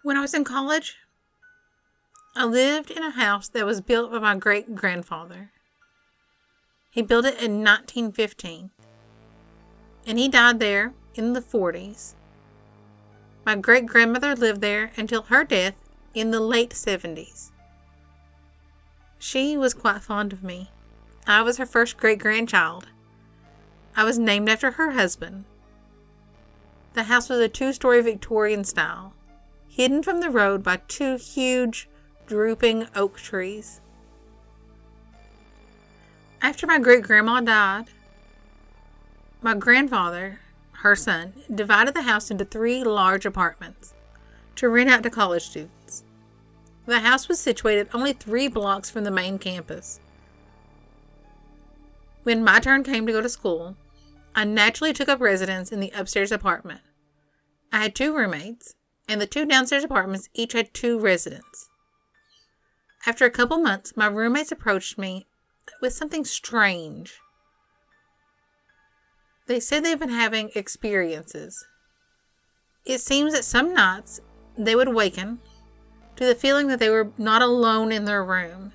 When I was in college, I lived in a house that was built by my great-grandfather. He built it in 1915, and he died there in the 40s. My great-grandmother lived there until her death in the late 70s. She was quite fond of me. I was her first great-grandchild. I was named after her husband. The house was a 2-story Victorian style, hidden from the road by 2 huge, drooping oak trees. After my great-grandma died, my grandfather, her son, divided the house into 3 large apartments to rent out to college students. The house was situated only 3 blocks from the main campus. When my turn came to go to school, I naturally took up residence in the upstairs apartment. I had 2 roommates, and the 2 downstairs apartments each had 2 residents. After a couple months, my roommates approached me with something strange. They said they've been having experiences. It seems that some nights they would awaken to the feeling that they were not alone in their room.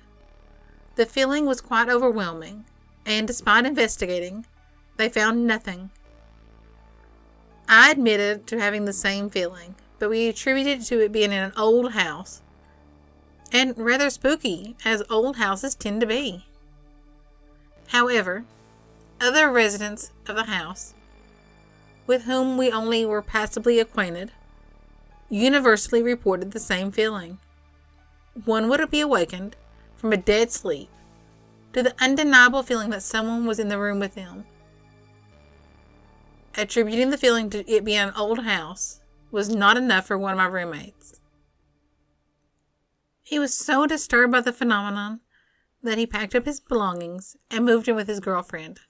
The feeling was quite overwhelming, and despite investigating, they found nothing. I admitted to having the same feeling, but we attributed it to it being in an old house, and rather spooky, as old houses tend to be. However, other residents of the house, with whom we only were passably acquainted, universally reported the same feeling. One would be awakened from a dead sleep to the undeniable feeling that someone was in the room with them. Attributing the feeling to it being an old house was not enough for one of my roommates. He was so disturbed by the phenomenon that he packed up his belongings and moved in with his girlfriend.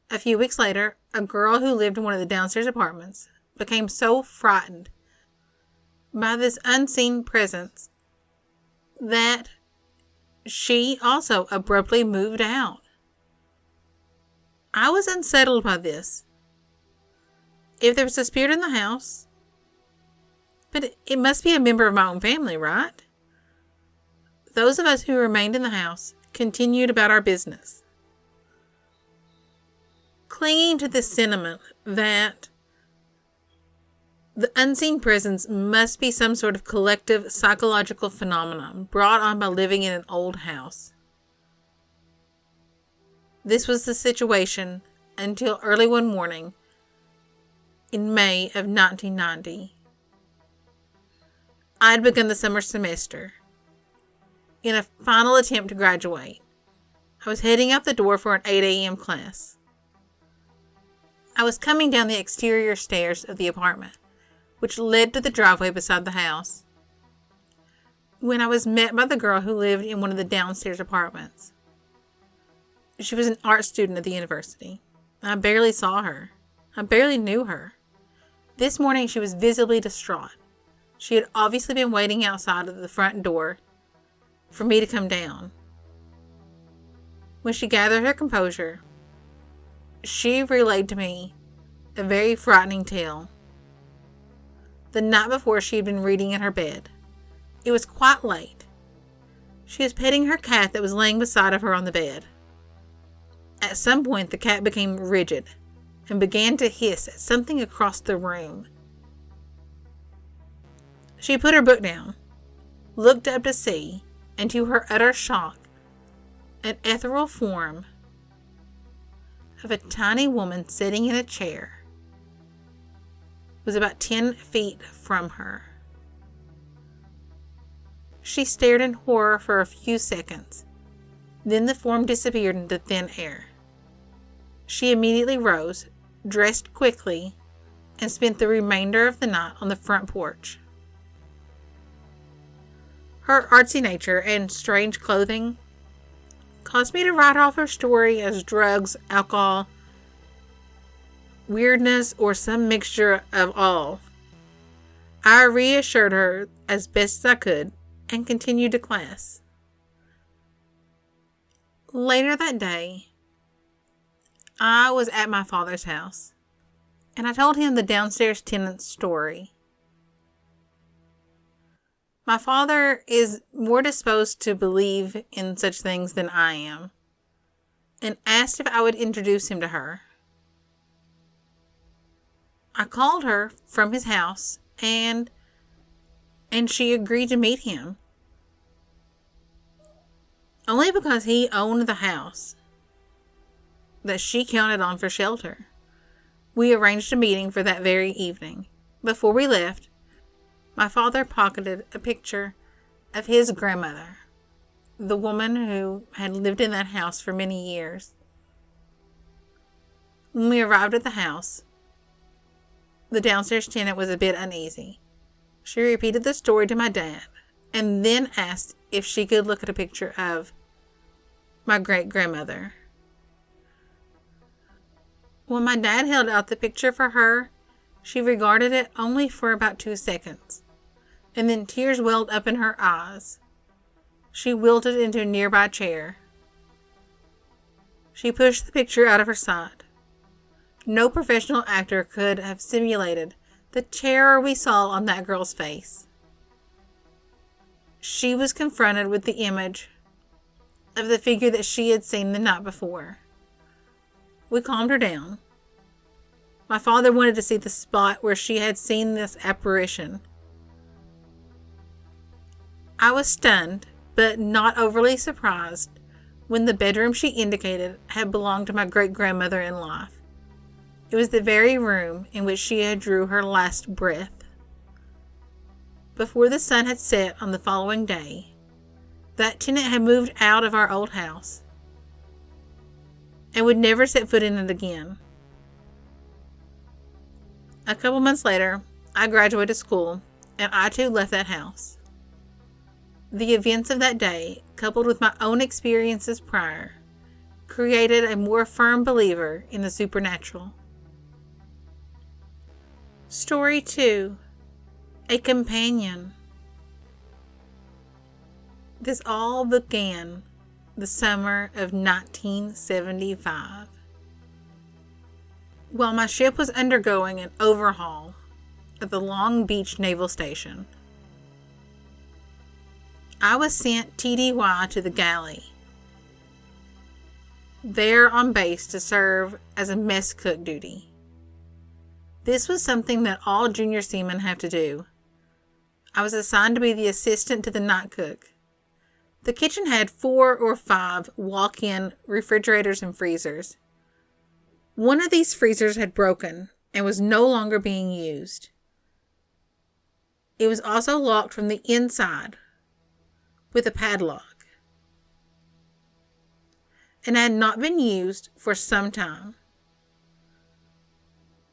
A few weeks later, a girl who lived in one of the downstairs apartments became so frightened by this unseen presence that she also abruptly moved out. I was unsettled by this. If there was a spirit in the house, but it must be a member of my own family, right? Those of us who remained in the house continued about our business, clinging to the sentiment that the unseen presence must be some sort of collective psychological phenomenon brought on by living in an old house. This was the situation until early one morning in May of 1990. I had begun the summer semester. In a final attempt to graduate, I was heading out the door for an 8 a.m. class. I was coming down the exterior stairs of the apartment, which led to the driveway beside the house, when I was met by the girl who lived in one of the downstairs apartments. She was an art student at the university. I barely saw her. I barely knew her. This morning she was visibly distraught. She had obviously been waiting outside of the front door for me to come down. When she gathered her composure, she relayed to me a very frightening tale. The night before, she had been reading in her bed. It was quite late. She was petting her cat that was laying beside of her on the bed. At some point, the cat became rigid and began to hiss at something across the room. She put her book down, looked up to see, and to her utter shock, an ethereal form of a tiny woman sitting in a chair was about 10 feet from her. She stared in horror for a few seconds. Then the form disappeared into thin air. She immediately rose, dressed quickly, and spent the remainder of the night on the front porch. Her artsy nature and strange clothing caused me to write off her story as drugs, alcohol, weirdness, or some mixture of all. I reassured her as best as I could and continued to class. Later that day, I was at my father's house, and I told him the downstairs tenant's story. My father is more disposed to believe in such things than I am, and asked if I would introduce him to her. I called her from his house, and she agreed to meet him. Only because he owned the house that she counted on for shelter. We arranged a meeting for that very evening. Before we left, my father pocketed a picture of his grandmother, the woman who had lived in that house for many years. When we arrived at the house, the downstairs tenant was a bit uneasy. She repeated the story to my dad and then asked if she could look at a picture of my great-grandmother. When my dad held out the picture for her, she regarded it only for about 2 seconds, and then tears welled up in her eyes. She wilted into a nearby chair. She pushed the picture out of her sight. No professional actor could have simulated the terror we saw on that girl's face. She was confronted with the image of the figure that she had seen the night before. We calmed her down. My father wanted to see the spot where she had seen this apparition. I was stunned, but not overly surprised, when the bedroom she indicated had belonged to my great-grandmother in life. It was the very room in which she had drew her last breath. Before the sun had set on the following day, that tenant had moved out of our old house and would never set foot in it again. A couple months later, I graduated school, and I too left that house. The events of that day, coupled with my own experiences prior, created a more firm believer in the supernatural. Story 2. A Companion. This all began the summer of 1975. While my ship was undergoing an overhaul at the Long Beach Naval Station, I was sent TDY to the galley, there on base to serve as a mess cook duty. This was something that all junior seamen have to do. I was assigned to be the assistant to the night cook. The kitchen had 4 or 5 walk-in refrigerators and freezers. One of these freezers had broken and was no longer being used. It was also locked from the inside with a padlock and had not been used for some time.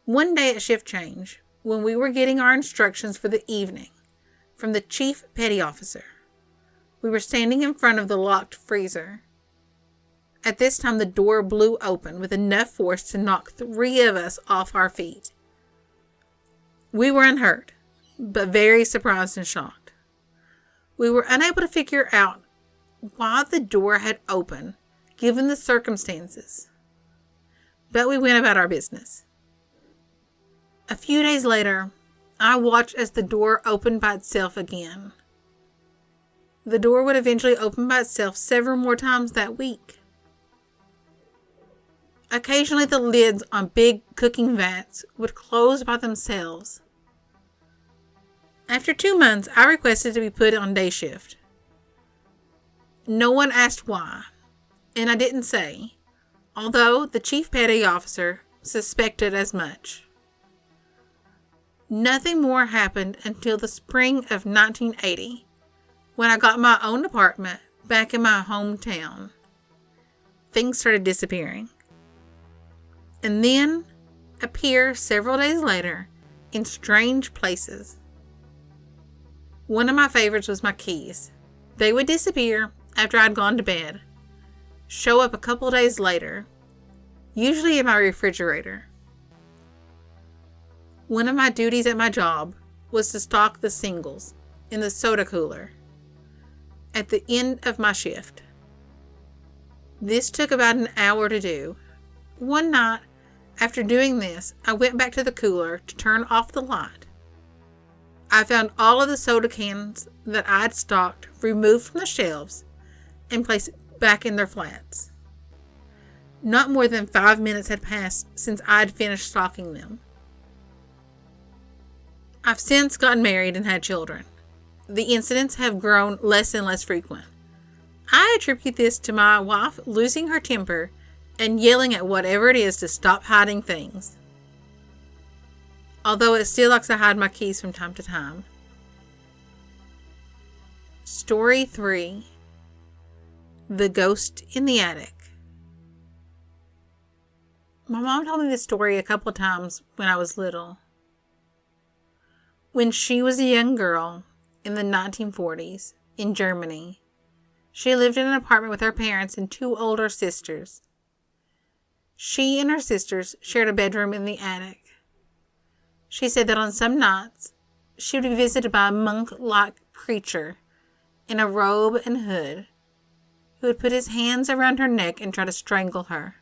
One day at shift change, when we were getting our instructions for the evening from the chief petty officer, we were standing in front of the locked freezer. At this time, the door blew open with enough force to knock 3 of us off our feet. We were unhurt, but very surprised and shocked. We were unable to figure out why the door had opened, given the circumstances. But we went about our business. A few days later, I watched as the door opened by itself again. The door would eventually open by itself several more times that week. Occasionally, the lids on big cooking vats would close by themselves. After 2 months, I requested to be put on day shift. No one asked why, and I didn't say, although the chief petty officer suspected as much. Nothing more happened until the spring of 1980, when I got my own apartment back in my hometown. Things started disappearing, and then appear several days later in strange places. One of my favorites was my keys. They would disappear after I'd gone to bed, show up a couple days later, usually in my refrigerator. One of my duties at my job was to stock the singles in the soda cooler at the end of my shift. This took about an hour to do. One night, after doing this, I went back to the cooler to turn off the light. I found all of the soda cans that I'd stocked removed from the shelves and placed back in their flats. Not more than 5 minutes had passed since I'd finished stocking them. I've since gotten married and had children. The incidents have grown less and less frequent. I attribute this to my wife losing her temper and yelling at whatever it is to stop hiding things. Although it still likes to hide my keys from time to time. Story 3. The Ghost in the Attic. My mom told me this story a couple of times when I was little. When she was a young girl in the 1940s in Germany, she lived in an apartment with her parents and 2 older sisters. She and her sisters shared a bedroom in the attic. She said that on some nights, she would be visited by a monk-like creature in a robe and hood who would put his hands around her neck and try to strangle her.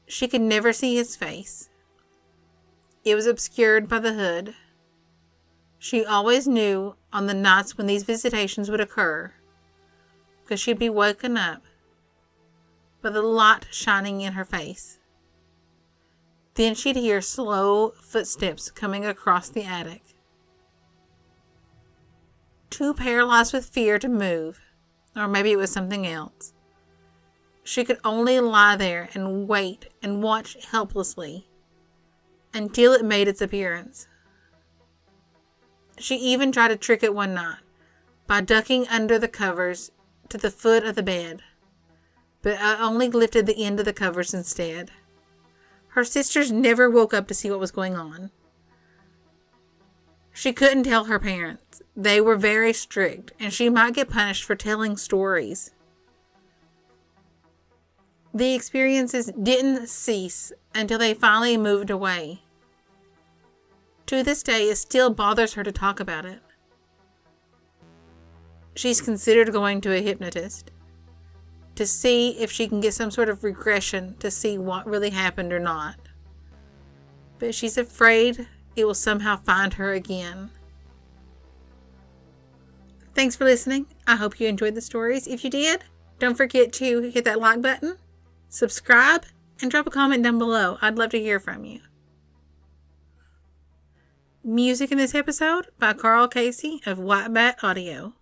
She could never see his face. It was obscured by the hood. She always knew on the nights when these visitations would occur, because she'd be woken up by the light shining in her face. Then she'd hear slow footsteps coming across the attic. Too paralyzed with fear to move, or maybe it was something else, she could only lie there and wait and watch helplessly until it made its appearance. She even tried to trick it one night by ducking under the covers to the foot of the bed, but I only lifted the end of the covers instead. Her sisters never woke up to see what was going on. She couldn't tell her parents. They were very strict, and she might get punished for telling stories. The experiences didn't cease until they finally moved away. To this day, it still bothers her to talk about it. She's considered going to a hypnotist to see if she can get some sort of regression to see what really happened or not. But she's afraid it will somehow find her again. Thanks for listening. I hope you enjoyed the stories. If you did, don't forget to hit that like button, subscribe, and drop a comment down below. I'd love to hear from you. Music in this episode by Carl Casey of White Bat Audio.